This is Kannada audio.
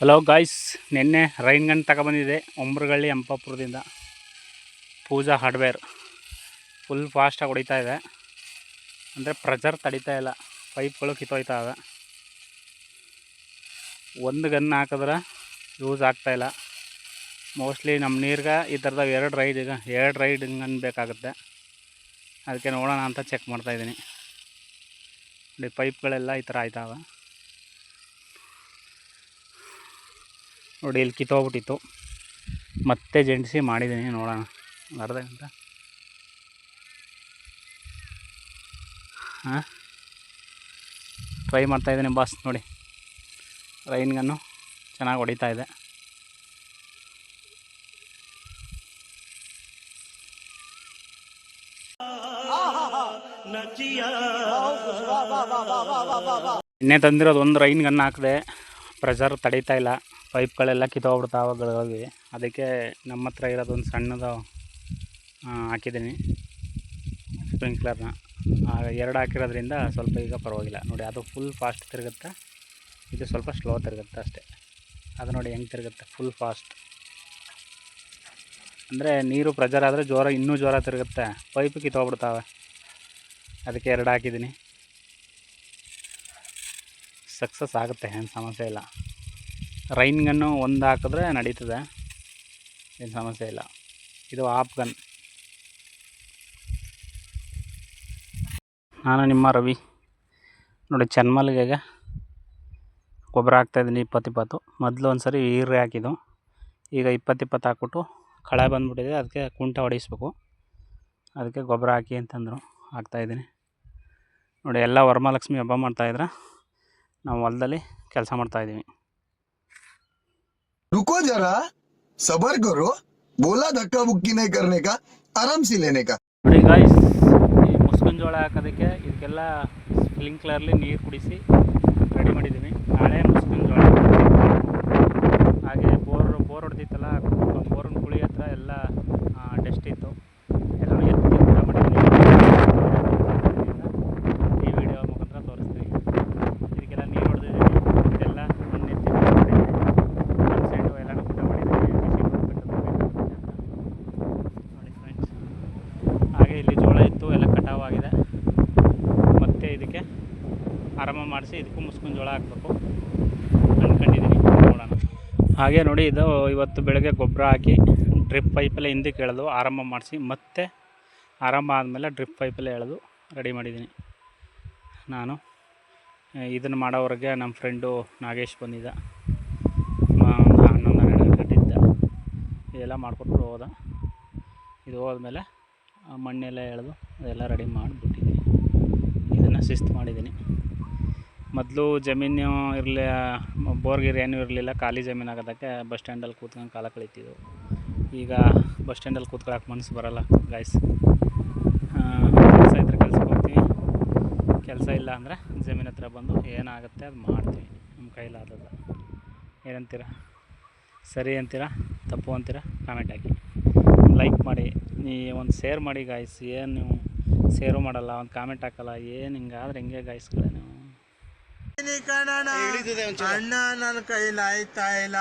ಹಲೋ ಗಾಯ್ಸ್, ನಿನ್ನೆ ರೈನ್ ಗನ್ ತಗೊಬಂದಿದೆ ಒಂಬ್ರಗಳ್ಳಿ ಅಂಪಾಪುರದಿಂದ. ಪೂಜಾ ಹಾರ್ಡ್ವೇರ್. ಫುಲ್ ಫಾಸ್ಟಾಗಿ ಹೊಡಿತಾ ಇದೆ, ಅಂದರೆ ಪ್ರೆಷರ್ ತಡಿತಾ ಇಲ್ಲ, ಪೈಪ್ಗಳು ಕಿತ್ತೋಯ್ತಾವೆ. ಒಂದು ಗನ್ ಹಾಕಿದ್ರೆ ಯೂಸ್ ಆಗ್ತಾಯಿಲ್ಲ. ಮೋಸ್ಟ್ಲಿ ನಮ್ಮ ನೀರಿಗೆ ಈ ಥರದ ಎರಡು ರೈಡ್ ಗನ್ ಬೇಕಾಗುತ್ತೆ. ಅದಕ್ಕೆ ನೋಡೋಣ ಅಂತ ಚೆಕ್ ಮಾಡ್ತಾಯಿದ್ದೀನಿ. ನೋಡಿ, ಪೈಪ್ಗಳೆಲ್ಲ ಈ ಥರ ಆಯ್ತಾವೆ. ನೋಡಿ, ಇಲ್ಲಿ ಕಿತ್ತೋಗ್ಬಿಟ್ಟಿತ್ತು, ಮತ್ತೆ ಜಂಟಿಸಿ ಮಾಡಿದ್ದೀನಿ. ನೋಡೋಣ ಅರ್ಧ ಗಂಟೆ. ಟ್ರೈ ಮಾಡ್ತಾಯಿದ್ದೀನಿ ಬಾಸ್. ನೋಡಿ, ರೈನ್ ಗನ್ನು ಚೆನ್ನಾಗಿ ಹೊಡಿತಾ ಇದೆ. ಇನ್ನೇ ತಂದಿರೋದು ಒಂದು ರೈನ್ ಗನ್ ಹಾಕಿದೆ, ಪ್ರೆಷರ್ ತಡೀತಾ ಇಲ್ಲ, ಪೈಪ್ಗಳೆಲ್ಲ ಕಿತ್ತೋಗ್ಬಿಡ್ತಾವೆ. ಅದಕ್ಕೆ ನಮ್ಮ ಹತ್ರ ಇರೋದೊಂದು ಸಣ್ಣದು ಹಾಕಿದ್ದೀನಿ ಸ್ಪ್ರಿಂಕ್ಲರ್ನ. ಎರಡು ಹಾಕಿರೋದ್ರಿಂದ ಸ್ವಲ್ಪ ಈಗ ಪರವಾಗಿಲ್ಲ. ನೋಡಿ, ಅದು ಫುಲ್ ಫಾಸ್ಟ್ ತಿರುಗುತ್ತೆ, ಇದು ಸ್ವಲ್ಪ ಸ್ಲೋ ತಿರುಗುತ್ತೆ ಅಷ್ಟೇ. ಅದು ನೋಡಿ ಹೆಂಗೆ ತಿರುಗುತ್ತೆ, ಫುಲ್ ಫಾಸ್ಟ್. ಅಂದರೆ ನೀರು ಪ್ರೆಷರ್ ಆದರೆ ಇನ್ನೂ ಜೋರ ತಿರುಗುತ್ತೆ, ಪೈಪ್ ಕಿತ್ತೋಗ್ಬಿಡ್ತಾವೆ. ಅದಕ್ಕೆ ಎರಡು ಹಾಕಿದ್ದೀನಿ. ಸಕ್ಸಸ್ ಆಗುತ್ತೆ, ಏನು ಸಮಸ್ಯೆ ಇಲ್ಲ. ರೈನ್ ಗನ್ನು ಒಂದು ಹಾಕಿದ್ರೆ ನಡೀತದೆ, ಏನು ಸಮಸ್ಯೆ ಇಲ್ಲ. ಇದು ಆಫ್ ಗನ್. ನಾನು ನಿಮ್ಮ ರವಿ. ನೋಡಿ, ಚೆನ್ಮಲ್ಲಿಗೆಗೆ ಗೊಬ್ಬರ ಹಾಕ್ತಾಯಿದ್ದೀನಿ 20-20. ಮೊದಲು ಒಂದು ಸರಿ ಈರೆ ಹಾಕಿದ್ದು, ಈಗ 20-20 ಹಾಕ್ಬಿಟ್ಟು ಕಳೆ ಬಂದುಬಿಟ್ಟಿದೆ, ಅದಕ್ಕೆ ಕುಂಟ ಹೊಡಿಸ್ಬೇಕು. ಅದಕ್ಕೆ ಗೊಬ್ಬರ ಹಾಕಿ ಅಂತಂದರು, ಹಾಕ್ತಾಯಿದ್ದೀನಿ. ನೋಡಿ, ಎಲ್ಲ ವರಮಹಾಲಕ್ಷ್ಮಿ ಹಬ್ಬ ಮಾಡ್ತಾಯಿದ್ರೆ ನಾವು ಹೊಲದಲ್ಲಿ ಕೆಲಸ ಮಾಡ್ತಾಯಿದ್ದೀವಿ. रुको जरा सबर करो, बोला धक्का बुक्की नहीं करने का, आराम से लेने का. ನೋಡಿ ಗಾಯ್ಸ್, ಈ ಮುಸ್ಕಿನ ಜೋಳ ಹಾಕೋದಕ್ಕೆ ಇದಕ್ಕೆಲ್ಲ ಸ್ಪ್ರಿಂಕ್ಲರ್ಲಿ ನೀರು ಕುಡಿಸಿ ರೆಡಿ ಮಾಡಿದ್ದೀನಿ. ನಾಳೆ ಮುಸ್ಕಿನ ಜೋಳ. ಹಾಗೆ ಬೋರ್ ಹೊಡೆದಿತ್ತಲ್ಲ, ಬೋರಿನ ಕುಳಿ ಹತ್ರ ಎಲ್ಲ ಡಸ್ಟ್ ಇತ್ತು, ಎಲ್ಲ ಎತ್ತಿ ಊಟ ಮಾಡಿದ್ದೀನಿ. ಈ ವಿಡಿಯೋ ಮುಖಾಂತರ ತೋರಿಸ್ತೀನಿ. ಇದಕ್ಕೆಲ್ಲ ನೀರು ಹೊಡೆದಿದ್ದೀನಿ, ಇದೆಲ್ಲ ಮಣ್ಣು ಎತ್ತಿ ಮಾಡಿದ್ದೀನಿ. ಒಂದು ಸೈಡು ಎಲ್ಲ ಊಟ ಮಾಡಿದ್ದೀನಿ, ನೋಡಿ ಫ್ರೆಂಡ್ಸ್. ಹಾಗೆ ಇಲ್ಲಿ ಜೋಳ ಇತ್ತು, ಎಲ್ಲ ಕಟಾವಾಗಿದೆ. ಮತ್ತು ಇದಕ್ಕೆ ಆರಾಮ ಮಾಡಿಸಿ ಇದಕ್ಕೂ ಮುಸ್ಕಿನ ಜೋಳ ಹಾಕಬೇಕು ಅಂದ್ಕೊಂಡಿದ್ದೀನಿ. ನೋಡೋಣ. ಹಾಗೆ ನೋಡಿ, ಇದು ಇವತ್ತು ಬೆಳಗ್ಗೆ ಗೊಬ್ಬರ ಹಾಕಿ ಡ್ರಿಪ್ ಪೈಪಲ್ಲೇ ಹಿಂದಕ್ಕೆ ಎಳೆದು ಆರಂಭ ಮಾಡಿಸಿ, ಮತ್ತೆ ಆರಂಭ ಆದಮೇಲೆ ಡ್ರಿಪ್ ಪೈಪಲ್ಲೇ ಎಳೆದು ರೆಡಿ ಮಾಡಿದ್ದೀನಿ. ನಾನು ಇದನ್ನು ಮಾಡೋವ್ರಿಗೆ ನಮ್ಮ ಫ್ರೆಂಡು ನಾಗೇಶ್ ಬಂದಿದ್ದ, 11-12 ಗಂಟೆ ಇದ್ದ. ಇದೆಲ್ಲ ಮಾಡಿಕೊಟ್ಟು ಹೋದ. ಇದು ಹೋದ್ಮೇಲೆ ಮಣ್ಣೆಲ್ಲ ಎಳೆದು ಅದೆಲ್ಲ ರೆಡಿ ಮಾಡಿಬಿಟ್ಟಿದ್ದೀನಿ. ಇದನ್ನು ಶಿಸ್ತು ಮಾಡಿದ್ದೀನಿ. ಮೊದಲು ಜಮೀನು ಇರಲಿ, ಬೋರ್ಗಿರ್ ಏನೂ ಇರಲಿಲ್ಲ, ಖಾಲಿ ಜಮೀನು ಆಗೋದಕ್ಕೆ ಬಸ್ ಸ್ಟ್ಯಾಂಡಲ್ಲಿ ಕೂತ್ಕೊಂಡು ಕಾಲ ಕಳೀತಿದ್ದೆವು. ಈಗ ಬಸ್ ಸ್ಟ್ಯಾಂಡಲ್ಲಿ ಕೂತ್ಕೊಳ್ಳೋಕೆ ಮನಸ್ಸು ಬರೋಲ್ಲ ಗಾಯ್ಸ್. ಕೆಲಸ ಇದ್ದರೆ ಕೆಲ್ಸಕ್ಕೆ ಹೋಗ್ತೀವಿ, ಕೆಲಸ ಇಲ್ಲ ಅಂದರೆ ಜಮೀನು ಹತ್ರ ಬಂದು ಏನಾಗುತ್ತೆ ಅದು ಮಾಡ್ತೀವಿ, ನಮ್ಮ ಕೈಲಾದದ್ದು. ಏನಂತೀರ? ಸರಿ ಅಂತೀರಾ, ತಪ್ಪು ಅಂತೀರಾ? ಕಾಮೆಂಟ್ ಹಾಕಿ, ಲೈಕ್ ಮಾಡಿ, ಒಂದು ಶೇರ್ ಮಾಡಿ ಗಾಯ್ಸ್. ಏನು ನೀವು ಶೇರು ಮಾಡಲ್ಲ, ಒಂದು ಕಾಮೆಂಟ್ ಹಾಕಲ್ಲ, ಏನು ಹಿಂಗಾದ್ರೆ ಹೆಂಗೆ ಗಾಯ್ಸ್ಗಳೇ ನೀವು? ಅಣ್ಣ ನನ್ನ ಕೈಲಾಯ್ತಾ ಇಲ್ಲ.